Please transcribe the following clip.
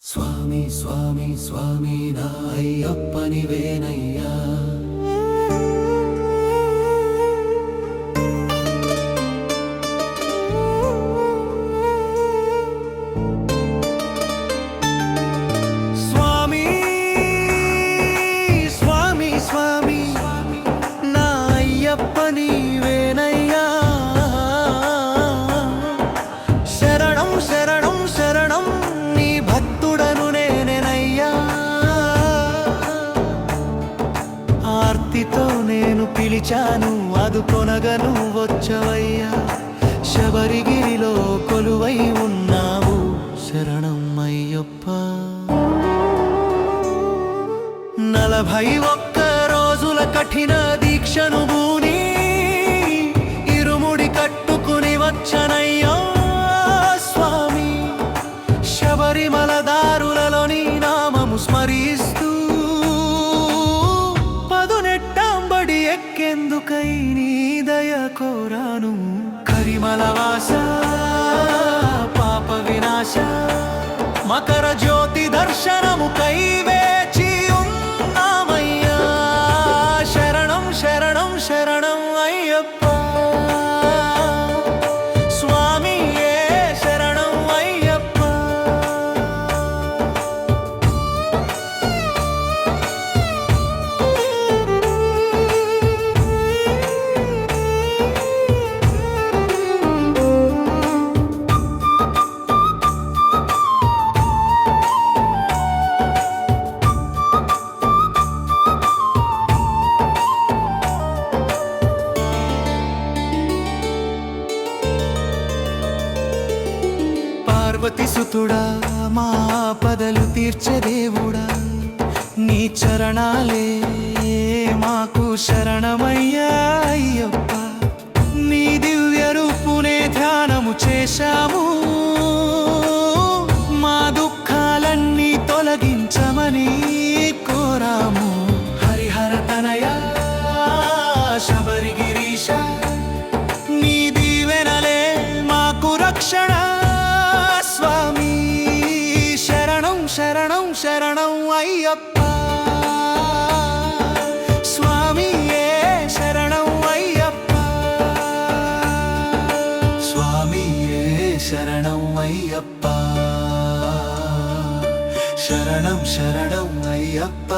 స్వామి స్వామి స్వామి నా అయ్యప్పనివేనయ్యా. స్వామి స్వామి స్వామి నా అయ్యప్పనివేనయ్యా. శరణం శరణం శరణం నీ భక్తుడను నేనెనయ్యా. ఆర్తితో నేను పిలిచాను అదుకొనగను వచ్చవయ్యా. శబరిగిరిలో కొలువై ఉన్నావు శరణం అయ్యప్ప. 41 రోజుల కఠిన దీక్షను భూని ఇరుముడి కట్టుకుని వచ్చనయ్యా స్వామి. శబరిమల దారులలో నీ నామము స్మరిస్తూ పదునెట్టాంబడి ఎక్కేందుకై నీ దయ కోరాను. కరిమల వాస పాప వినాశ మకర జ్యోతి దర్శనముకై వేచి ఉన్నామయ్యా. శరణం శరణం శరణం అయ్యప్ప స్వామి ఏ శరణం అయ్యప్ప. పార్వతి సుతుడా మా ఆపదలు తీర్చే దేవుడా, నీ చరణాలే మాకు శరణమయ్యా అయ్యప్ప. నీ దివ్య రూపునే ధ్యానము చేశాము, మా దుఃఖాలన్నీ తొలగించమని కోరాము. హరిహర తనయ శబరిగిరీశ నీ దీవెనలే మాకు రక్షణ స్వామి. శరణం శరణం శరణం అయ్యప్ప స్వామి ఏ శరణం అయ్యప్ప. స్వామి ఏ శరణం అయ్యప్ప. శరణం శరణం అయ్యప్ప.